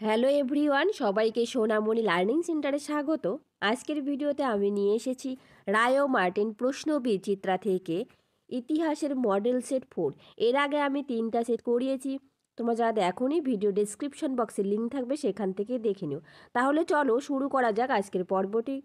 Hello everyone, সবাইকে সোনামণি learning সেন্টারে স্বাগত। আজকের ভিডিওতে আমি নিয়ে এসেছি রায় ও মার্টিন প্রশ্ন বিচিত্রা থেকে ইতিহাসের মডেল সেট 4। এর আগে আমি 3টা সেট করিয়েছি। তোমরা যারা দেখোনি, ভিডিও ডেসক্রিপশন বক্সে লিঙ্ক থাকবে, সেখান থেকে দেখে নিও। তাহলে চলো শুরু করা যাক আজকের পর্বটি।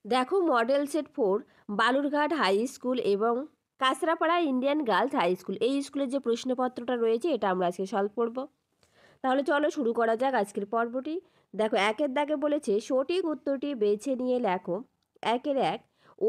দেখো, model set 4 Balurghat high school এবং Kanchrapara Indian girls high school, এই স্কুলের যে প্রশ্নপত্রটা রয়েছে এটা আমরা আজকে সলভ করব। তাহলে চলো শুরু করা যাক আজকের পর্বটি। দেখো, একের দাগে বলেছে সঠিক উত্তরটি বেছে নিয়ে লেখো। 1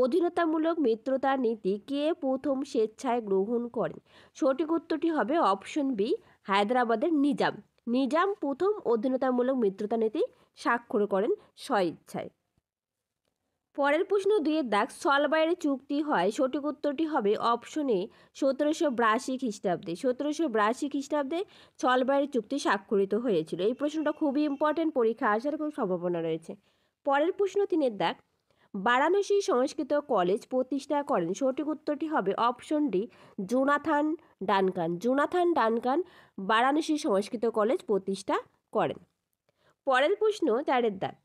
অধীনতামূলক মিত্রতার নীতি কে প্রথম স্বেচ্ছায় গ্রহণ করেন? সঠিক উত্তরটি হবে অপশন বি, হায়দ্রাবাদের নিজাম। নিজাম প্রথম অধীনতামূলক মিত্রতা নীতি স্বাক্ষর করেন স্বইচ্ছায়। পরের প্রশ্ন 2 দাগ, সলবাইয়ের চুক্তি হয়। সঠিক উত্তরটি হবে অপশন এ, 1782 খ্রিস্টাব্দে। 1782 খ্রিস্টাব্দে সলবাইয়ের চুক্তি স্বাক্ষরিত হয়েছিল। এই প্রশ্নটা খুবই ইম্পর্টেন্ট, পরীক্ষা আসার খুব সম্ভাবনা রয়েছে। পরের প্রশ্ন 3 দাগ, বারাণসী সংস্কৃত কলেজ প্রতিষ্ঠা করেন। সঠিক উত্তরটি হবে option D, Jonathan Duncan. Jonathan Duncan Varanasi Sanskrit college প্রতিষ্ঠা করেন। পরের প্রশ্ন 4 দাগ,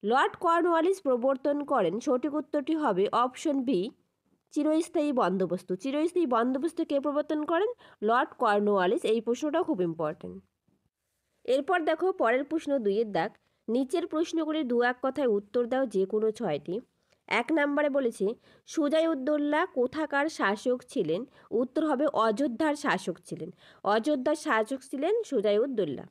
লর্ড কর্নওয়ালিস প্রবর্তন করেন। সঠিক উত্তরটি হবে অপশন বি, চিরস্থায়ী বন্দোবস্ত। চিরস্থায়ী বন্দোবস্ত কে প্রবর্তন করেন? Lord Cornwallis. এই প্রশ্নটাও খুব ইম্পর্টেন্ট। এরপর দেখো, পরের প্রশ্ন 2 দাগ, নিচের প্রশ্নগুলির 2-1 কথায় উত্তর দাও যে কোনো 6টি। 1 নম্বরে বলেছে সুজাউদ্দৌলা কোথাকার শাসক ছিলেন? উত্তর হবে অযোধ্যার শাসক ছিলেন। অযোধ্যার শাসক ছিলেন সুজাউদ্দৌলা।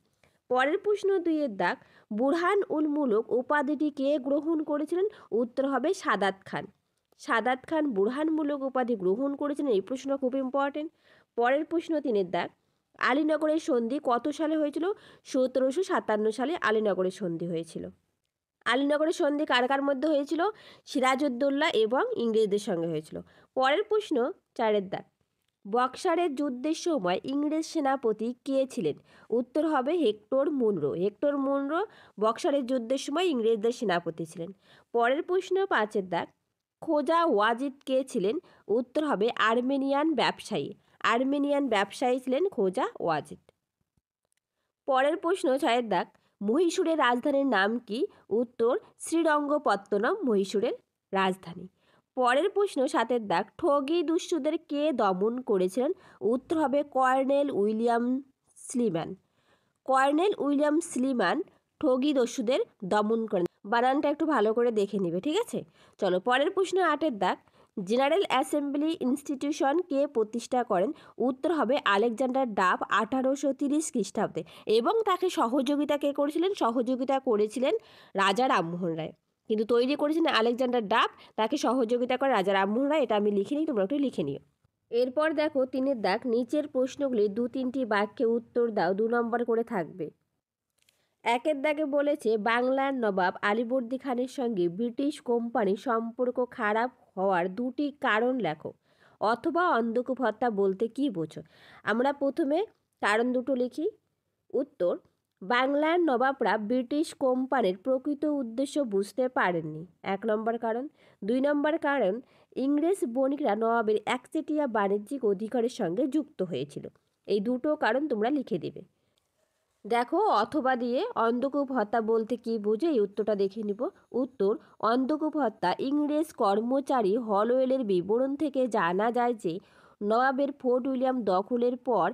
পরের প্রশ্ন 2 দাগ, বুরহান উল মুলক উপাধিটি কে গ্রহণ করেছিলেন? উত্তর হবে সাদাত খান। সাদাত খান বুরহান মুলক উপাধি গ্রহণ করেছিলেন। এই প্রশ্ন খুব ইম্পর্টেন্ট। পরের প্রশ্ন 3 দাগ, আলীনগরের সন্ধি কত সালে হয়েছিল? 1757 সালে আলীনগরের সন্ধি হয়েছিল। আলীনগরের সন্ধি কার কার মধ্যে হয়েছিল? সিরাজউদ্দৌলা এবং ইংরেজদের সঙ্গে হয়েছিল। পরের প্রশ্ন 4 দাগ, বক্সারের যুদ্ধের সময় ইংরেজ সেনাপতি কে ছিলেন? উত্তর হবে হেক্টর মুনরো। হেক্টর মুনরো বক্সারের যুদ্ধের সময় ইংরেজদের সেনাপতি ছিলেন। পরের প্রশ্ন 5 দাগ, খোজা ওয়াজিদ কে ছিলেন? উত্তর হবে আর্মেনিয়ান ব্যবসায়ী। আর্মেনিয়ান ব্যবসায়ী ছিলেন খোজা ওয়াজিদ। পরের প্রশ্ন 6 দাগ, মহীশূরের রাজধানীর নাম কি? উত্তর শ্রীরঙ্গপত্তনম মহীশূরের রাজধানী। পরের প্রশ্ন 7 দাগ, ঠগী দুষ্টুদের কে দমন করেছিলেন? উত্তর হবে colonel William Sleeman. Colonel William Sleeman Thuggee দস্যুদের দমন করেন। বানানটা একটু ভালো করে দেখে নিবে, ঠিক আছে? চলো পরের প্রশ্ন 8 দাগ, জেনারেল অ্যাসেম্বলি ইনস্টিটিউশন কে প্রতিষ্ঠা করেন? উত্তর হবে আলেকজান্ডার ডাফ 1830 খ্রিস্টাব্দে। এবং তাকে সহযোগিতা কে করেছিলেন? সহযোগিতা করেছিলেন রাজা রামমোহন রায়। কিন্তু তৈরি করেছিলেন আলেকজান্ডার ডাফ, তাকে সহযোগিতা করে রাজা রামমোহন রায়। এটা আমি লিখে নিই, তোমরা একটু লিখে নিও। এরপর দেখো 3 দাগ, নিচের প্রশ্নগুলি 2-3টি বাক্যে উত্তর দাও। 2 নম্বর করে থাকবে। 1 দাগে বলেছে বাংলার নবাব আলীবর্দী খানের সঙ্গে ব্রিটিশ কোম্পানির সম্পর্ক খারাপ হওয়ার 2টি কারণ লেখো। অথবা অন্ধকূপ হত্যা বলতে কি বোঝো? আমরা প্রথমে কারণ 2টো লিখি। উত্তর, বাংলার নবাবরা ব্রিটিশ কোম্পানির প্রকৃত উদ্দেশ্য বুঝতে পারেননি, 1 নম্বর কারণ। 2 নম্বর কারণ, ইংরেজ বণিকরা নবাবের একচেটিয়া বাণিজ্যিক অধিকারের সঙ্গে যুক্ত হয়েছিল। এই 2টো কারণ তোমরা লিখে দেবে। দেখো, অথবা দিয়ে অন্ধকূপ হত্যা বলতে কি বোঝে, এই উত্তরটা দেখে নিব। উত্তর, অন্ধকূপ হত্যা ইংরেজ কর্মচারী হলওয়েলের বিবরণ থেকে জানা যায় যে নবাবের ফোর্ট উইলিয়াম দখলের পর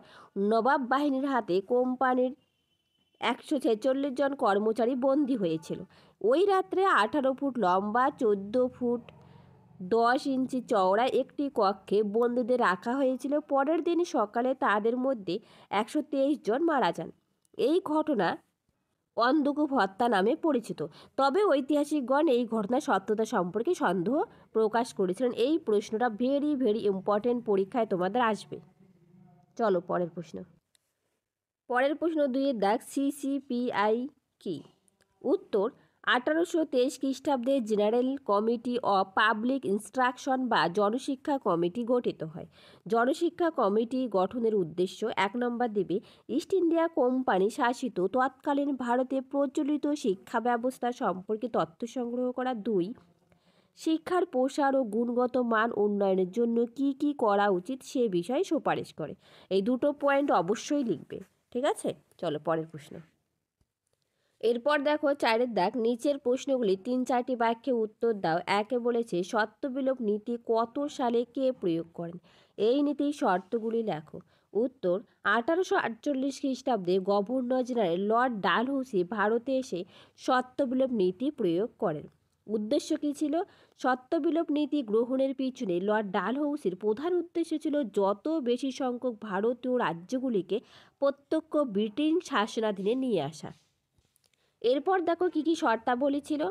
নবাব বাহিনীর হাতে কোম্পানির 146 জন কর্মচারী বন্দী হয়েছিল। ওই রাত্রে 18 ফুট লম্বা 14 ফুট 10 ইঞ্চি চওড়া একটি কক্ষে বন্দীদের রাখা হয়েছিল। পরের দিন সকালে তাদের মধ্যে 123 জন মারা যান। এই ঘটনা অন্ধকূপ হত্যা নামে পরিচিত। তবে ঐতিহাসিকগণ এই ঘটনার সত্যতা সম্পর্কে সন্দেহ প্রকাশ করেছিলেন। এই প্রশ্নটা ভেরি ভেরি ইম্পর্টেন্ট, পরীক্ষায় তোমাদের আসবে। চলো পরের প্রশ্ন। পরের প্রশ্ন 2 দাগ, সিসিপিআই কি? উত্তর, 1823 খ্রিস্টাব্দে general committee of public instruction বা জনশিক্ষা কমিটি গঠিত হয়। জনশিক্ষা কমিটি গঠনের উদ্দেশ্য 1 নম্বর দেবে ইস্ট ইন্ডিয়া কোম্পানি শাসিত তৎকালীন ভারতে প্রচলিত শিক্ষা ব্যবস্থা সম্পর্কে তথ্য সংগ্রহ করা। 2, শিক্ষার প্রসার ও গুণগত মান উন্নয়নের জন্য কি কি করা উচিত সে বিষয়ে সুপারিশ করে। এই 2টো পয়েন্ট অবশ্যই লিখবে, ঠিক আছে? চলো পরের প্রশ্ন। এরপর দেখো 4 দাগ, নিচের প্রশ্নগুলি 3-4টি বাক্যে উত্তর দাও। একে বলেছে সত্যবিলোপ নীতি কত সালে কে প্রয়োগ করেন? এই নীতির শর্তগুলি লেখো। উত্তর, 1848 খ্রিস্টাব্দে গভর্নর জেনারেল লর্ড ডালহৌসি ভারতে এসে সত্যবিলোপ নীতি প্রয়োগ করেন। উদ্দেশ্য কী ছিল? সত্যবিলোপ নীতি গ্রহণের পিছনে লর্ড ডালহৌসির প্রধান উদ্দেশ্য ছিল যত বেশি সংখ্যক ভারতীয় রাজ্যগুলিকে প্রত্যক্ষ ব্রিটিশ শাসনাধীনে নিয়ে আসা। এরপর দেখো কী কী শর্তাবলী ছিল।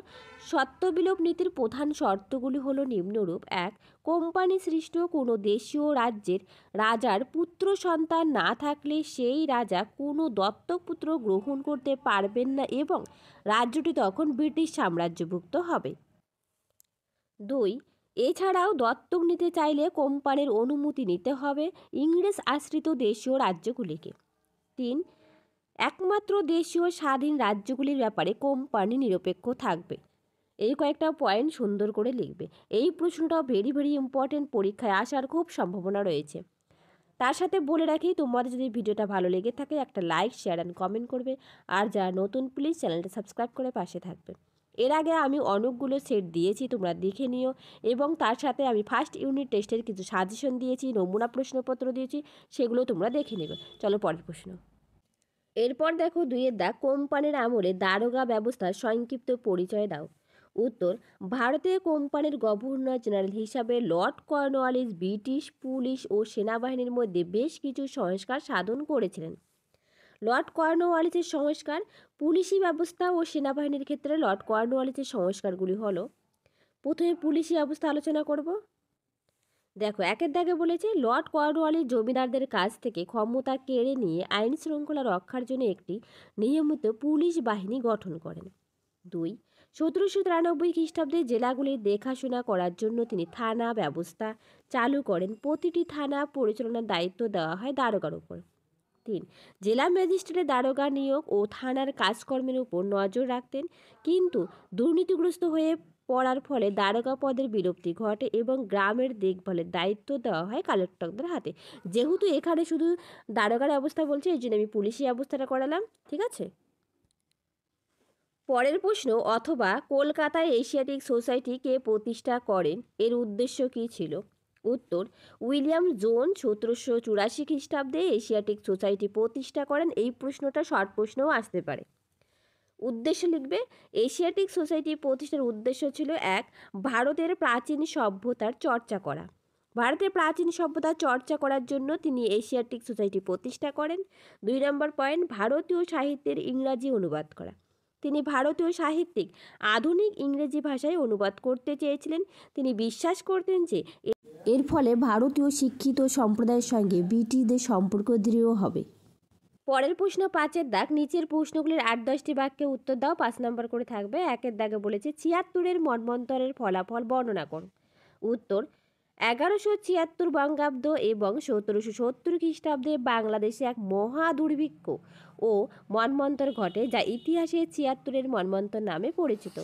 সত্যবিলোপ নীতির প্রধান শর্তগুলি হলো নিম্নরূপ: 1. কোম্পানি সৃষ্ট কোনো দেশীয় রাজ্যের রাজার পুত্র সন্তান না থাকলে সেই রাজা কোনো দত্তক পুত্র গ্রহণ করতে পারবেন না এবং রাজ্যটি তখন ব্রিটিশ সাম্রাজ্যভুক্ত হবে। 2. এছাড়াও দত্তক নিতে চাইলে কোম্পানির অনুমতি নিতে হবে ইংরেজ আশ্রিত দেশীয় রাজ্যগুলিকে। 3. একমাত্র দেশীয় স্বাধীন রাজ্যগুলির ব্যাপারে কোম্পানি নিরপেক্ষ থাকবে। এই কয়েকটা পয়েন্ট সুন্দর করে লিখবে। এই প্রশ্নটাও ভেরি ইম্পর্টেন্ট, পরীক্ষায় আসার খুব সম্ভাবনা রয়েছে। তার সাথে বলে রাখি, তোমাদের যদি ভিডিওটা ভালো লেগে থাকে একটা লাইক, শেয়ার অ্যান্ড কমেন্ট করবে। আর যারা নতুন, প্লিজ চ্যানেলটা সাবস্ক্রাইব করে পাশে থাকবে। এর আগে আমি অনেকগুলো সেট দিয়েছি, তোমরা দেখে নিও। এবং তার সাথে আমি ফার্স্ট ইউনিট টেস্টের কিছু সাজেশন দিয়েছি, নমুনা প্রশ্নপত্র দিয়েছি, সেগুলো তোমরা দেখে নেবে। চলো পরের প্রশ্ন। এরপর দেখো 2 দাগ, কোম্পানির আমলে দারোগা ব্যবস্থার সংক্ষিপ্ত পরিচয় দাও। উত্তর, ভারতীয় কোম্পানির গভর্নর জেনারেল হিসাবে লর্ড কর্নওয়ালিস ব্রিটিশ পুলিশ ও সেনাবাহিনীর মধ্যে বেশ কিছু সংস্কার সাধন করেছিলেন। লর্ড কর্নওয়ালিসের সংস্কার, পুলিশি ব্যবস্থা ও সেনাবাহিনীর ক্ষেত্রে লর্ড কর্নওয়ালিসের সংস্কারগুলি হলো। প্রথমে পুলিশি ব্যবস্থা আলোচনা করব। দেখো, 1 দাগে বলেছে লর্ড কর্নওয়ালিস জমিদারদের কাছ থেকে ক্ষমতা কেড়ে নিয়ে আইন শৃঙ্খলা রক্ষার জন্য একটি নিয়মিত পুলিশ বাহিনী গঠন করেন। 2. 1793 খ্রিস্টাব্দে জেলাগুলির দেখাশোনা করার জন্য তিনি থানা ব্যবস্থা চালু করেন। প্রতিটি থানা পরিচালনার দায়িত্ব দেওয়া হয় দারোগার উপর। 3. জেলা ম্যাজিস্ট্রেটের দারোগা নিয়োগ ও থানার কাজকর্মের উপর নজর রাখতেন, কিন্তু দুর্নীতিগ্রস্ত হয়ে পড়ার ফলে দারোগা পদের বিলুপ্তি ঘটে এবং গ্রামের দেখভালের দায়িত্ব দেওয়া হয় কালেক্টরদের হাতে। যেহেতু এখানে শুধু দারোগার অবস্থা বলছে, এই জন্য আমি পুলিশি অবস্থাটা করালাম, ঠিক আছে। পরের প্রশ্ন, অথবা কলকাতায় এশিয়াটিক সোসাইটি কে প্রতিষ্ঠা করেন? এর উদ্দেশ্য কী ছিল? উত্তর, উইলিয়াম জোন 1784 খ্রিস্টাব্দে এশিয়াটিক সোসাইটি প্রতিষ্ঠা করেন। এই প্রশ্নটা শর্ট প্রশ্নও আসতে পারে। উদ্দেশ্য লিখবে। এশিয়াটিক সোসাইটি প্রতিষ্ঠার উদ্দেশ্য ছিল: 1. ভারতের প্রাচীন সভ্যতার চর্চা করা। ভারতের প্রাচীন সভ্যতার চর্চা করার জন্য তিনি এশিয়াটিক সোসাইটি প্রতিষ্ঠা করেন। 2 নম্বর পয়েন্ট, ভারতীয় সাহিত্যের ইংরাজি অনুবাদ করা। তিনি ভারতীয় সাহিত্যিক আধুনিক ইংরেজি ভাষায় অনুবাদ করতে চেয়েছিলেন। তিনি বিশ্বাস করতেন যে এর ফলে ভারতীয় শিক্ষিত সম্প্রদায়ের সঙ্গে ব্রিটিশদের সম্পর্ক দৃঢ় হবে। পরের প্রশ্ন 5 দাগ, নিচের প্রশ্নগুলির 8-10টি বাক্যে উত্তর দাও। 5 নম্বর করে থাকবে। 1 দাগে বলেছে 76-এর মন্বন্তরের ফলাফল বর্ণনা করো। উত্তর, 1176 বঙ্গাব্দ এবং 1770 খ্রিস্টাব্দে বাংলাদেশে এক মহা দুর্ভিক্ষ ও মন্বন্তর ঘটে, যা ইতিহাসে 76-এর মন্বন্তর নামে পরিচিত।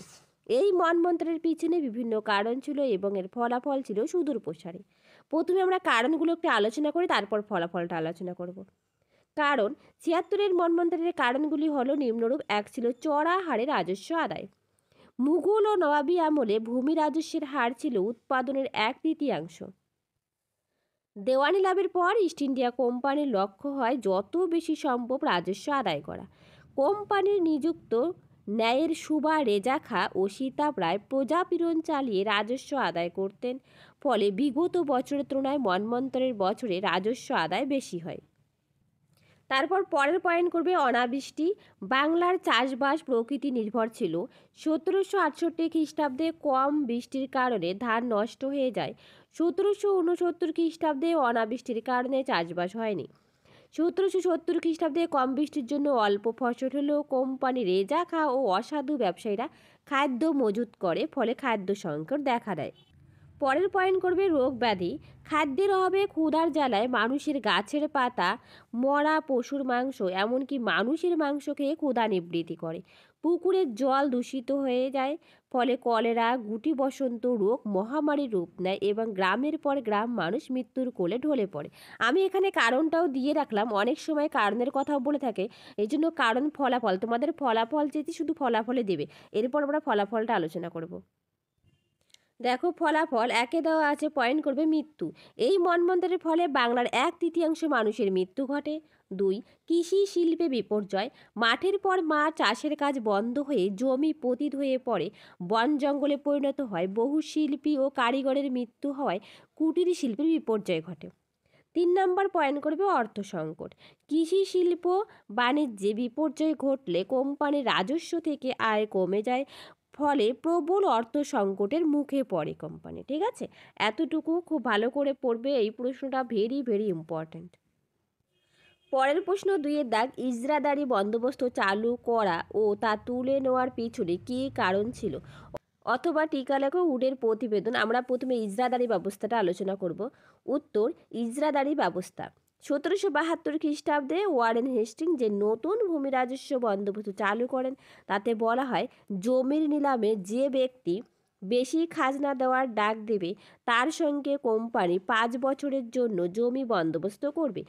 এই মন্বন্তরের পিছনে বিভিন্ন কারণ ছিল এবং এর ফলাফল ছিল সুদূর প্রসারী। প্রথমে আমরা কারণগুলো একটু আলোচনা করি, তারপর ফলাফলটা আলোচনা করব। কারণ 76-এর মন্বন্তরের কারণগুলি হলো নিম্নরূপ: 1 ছিল চড়া হারে রাজস্ব আদায়। মুঘল ও নবাবী আমলে ভূমি রাজস্বের হার ছিল উৎপাদনের 1/3। দেওয়ানি লাভের পর ইস্ট ইন্ডিয়া কোম্পানির লক্ষ্য হয় যত বেশি সম্ভব রাজস্ব আদায় করা। কোম্পানির নিযুক্ত ন্যায়ের সুবা রেজা খাঁ ও সীতাব রায় প্রজাপীড়ন চালিয়ে রাজস্ব আদায় করতেন। ফলে বিগত বছরের তুলনায় মন্বন্তরের বছরে রাজস্ব আদায় বেশি হয়। তারপর পরের পয়েন্ট করবে অনাবৃষ্টি। বাংলার চাষবাস প্রকৃতি নির্ভর ছিল। 1768 খ্রিস্টাব্দে কম বৃষ্টির কারণে ধান নষ্ট হয়ে যায়। 1769 খ্রিস্টাব্দে অনাবৃষ্টির কারণে চাষবাস হয়নি। 1770 খ্রিস্টাব্দে কম বৃষ্টির জন্য অল্প ফসল হলেও কোম্পানি রেজা খাঁ ও অসাধু ব্যবসায়ীরা খাদ্য মজুত করে, ফলে খাদ্য সংকট দেখা দেয়। পরের পয়েন্ট করবে রোগ ব্যাধি। খাদ্যের অভাবে ক্ষুধার জ্বালায় মানুষের গাছের পাতা, মরা পশুর মাংস, এমনকি মানুষের মাংস খেয়ে ক্ষুধা নিবৃত্তি করে। পুকুরের জল দূষিত হয়ে যায়, ফলে কলেরা, গুটি বসন্ত রোগ মহামারীর রূপ নেয় এবং গ্রামের পর গ্রাম মানুষ মৃত্যুর কোলে ঢলে পড়ে। আমি এখানে কারণটাও দিয়ে রাখলাম, অনেক সময় কারণের কথাও বলে থাকে, এই জন্য কারণ ফলাফল, তোমাদের ফলাফল যেটি শুধু ফলাফলে দেবে, এরপর আমরা ফলাফলটা আলোচনা করব। দেখো ফলাফল একে দেওয়া আছে, পয়েন্ট করবে মৃত্যু। এই মন্বন্তরের ফলে বাংলার 1/3 মানুষের মৃত্যু ঘটে। 2, কৃষি শিল্পে বিপর্যয়। মাঠের পর মাঠ, চাষের কাজ বন্ধ হয়ে জমি পতিত হয়ে পড়ে, বন জঙ্গলে পরিণত হয়। বহু শিল্পী ও কারিগরের মৃত্যু হওয়ায় কুটির শিল্পের বিপর্যয় ঘটে। 3 নম্বর পয়েন্ট করবে অর্থ সংকট। কৃষি শিল্প বাণিজ্যে বিপর্যয় ঘটলে কোম্পানির রাজস্ব থেকে আয় কমে যায়, ফলে প্রবল অর্থ সংকটের মুখে পড়ে কোম্পানি। ঠিক আছে, এতটুকু খুব ভালো করে পড়বে, এই প্রশ্নটা ভেরি ভেরি ইম্পর্ট্যান্ট। পরের প্রশ্ন 2 দাগ, ইজরাদারি বন্দোবস্ত চালু করা ও তা তুলে নেওয়ার পিছনে কী কারণ ছিল? অথবা টিকা লেখো উডের প্রতিবেদন। আমরা প্রথমে ইজরাদারি ব্যবস্থাটা আলোচনা করব। উত্তর, ইজরাদারি ব্যবস্থা। 1772 খ্রিস্টাব্দে ওয়ারেন হেস্টিং যে নতুন ভূমি রাজস্ব বন্দোবস্ত চালু করেন, তাতে বলা হয় জমির নিলামে যে ব্যক্তি বেশি খাজনা দেওয়ার ডাক দেবে, তার সঙ্গে কোম্পানি 5 বছরের জন্য জমি বন্দোবস্ত করবে।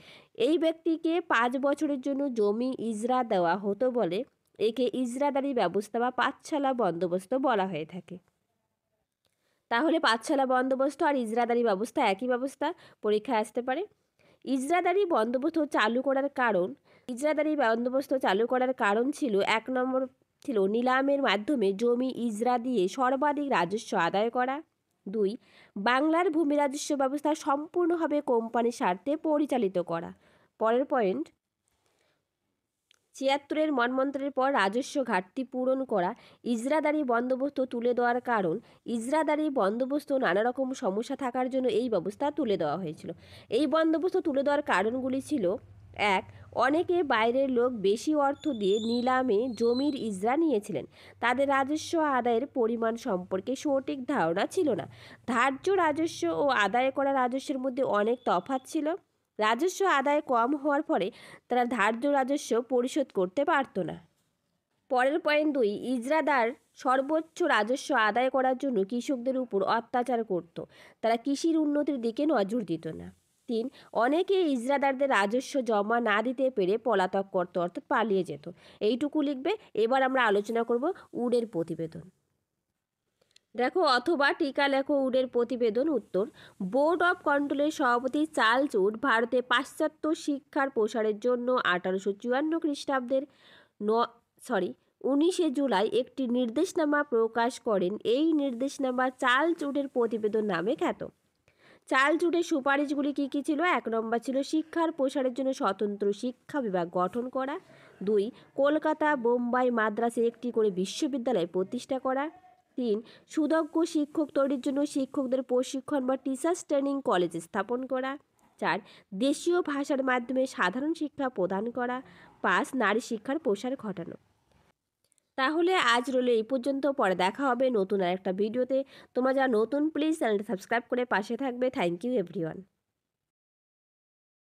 এই ব্যক্তিকে 5 বছরের জন্য জমি ইজরা দেওয়া হতো বলে একে ইজরাদারি ব্যবস্থা বা পাঠশালা বন্দোবস্ত বলা হয়ে থাকে। তাহলে পাঠশালা বন্দোবস্ত আর ইজরাদারি ব্যবস্থা একই ব্যবস্থা, পরীক্ষায় আসতে পারে। ইজরাদারি বন্দোবস্ত চালু করার কারণ, ইজরাদারি বন্দোবস্ত চালু করার কারণ ছিল, 1 নম্বর ছিল নিলামের মাধ্যমে জমি ইজরা দিয়ে সর্বাধিক রাজস্ব আদায় করা। 2, বাংলার ভূমি রাজস্ব ব্যবস্থা সম্পূর্ণভাবে কোম্পানির স্বার্থে পরিচালিত করা। পরের পয়েন্ট, 76-এর মন্বন্তরের পর রাজস্ব ঘাটতি পূরণ করা। ইজরাদারি বন্দোবস্ত তুলে দেওয়ার কারণ, ইজরাদারি বন্দোবস্ত নানা রকম সমস্যা থাকার জন্য এই ব্যবস্থা তুলে দেওয়া হয়েছিল। এই বন্দোবস্ত তুলে দেওয়ার কারণগুলি ছিল: 1, অনেকে বাইরের লোক বেশি অর্থ দিয়ে নিলামে জমির ইজরা নিয়েছিলেন, তাদের রাজস্ব আদায়ের পরিমাণ সম্পর্কে সঠিক ধারণা ছিল না। ধার্য রাজস্ব ও আদায় করা রাজস্বের মধ্যে অনেক তফাৎ ছিল। রাজস্ব আদায় কম হওয়ার ফলে তারা ধার্য রাজস্ব পরিশোধ করতে পারত না। পরের পয়েন্ট 2, ইজরাদার সর্বোচ্চ রাজস্ব আদায় করার জন্য কৃষকদের উপর অত্যাচার করত, তারা কৃষির উন্নতির দিকে নজর দিত না। 3, অনেকে ইজরাদারদের রাজস্ব জমা না দিতে পেরে পলাতক করত, অর্থাৎ পালিয়ে যেত। এইটুকু লিখবে। এবার আমরা আলোচনা করব উডের প্রতিবেদন। দেখো অথবা টিকা লেখো উডের প্রতিবেদন। উত্তর, বোর্ড অফ কন্ট্রোলের সভাপতি চার্লস উড ভারতে পাশ্চাত্য শিক্ষার প্রসারের জন্য 1854 খ্রিস্টাব্দের 19 জুলাই একটি নির্দেশনামা প্রকাশ করেন। এই নির্দেশনামা চার্লস উডের প্রতিবেদন নামে খ্যাত। চার্লস উডের সুপারিশগুলি কী কী ছিল? 1 নম্বর ছিল শিক্ষার প্রসারের জন্য স্বতন্ত্র শিক্ষা বিভাগ গঠন করা। 2, কলকাতা, বোম্বাই, মাদ্রাসে একটি করে বিশ্ববিদ্যালয় প্রতিষ্ঠা করা। 3, সুদক্ষ শিক্ষক তৈরির জন্য শিক্ষকদের প্রশিক্ষণ বা টিচার্স ট্রেনিং কলেজ স্থাপন করা। 4, দেশীয় ভাষার মাধ্যমে সাধারণ শিক্ষা প্রদান করা। 5, নারী শিক্ষার প্রসার ঘটানো। তাহলে আজ রইল এই পর্যন্ত, পরে দেখা হবে নতুন আরেকটা ভিডিওতে। তোমরা যারা নতুন প্লিজ চ্যানেলটা সাবস্ক্রাইব করে পাশে থাকবে। Thank you everyone.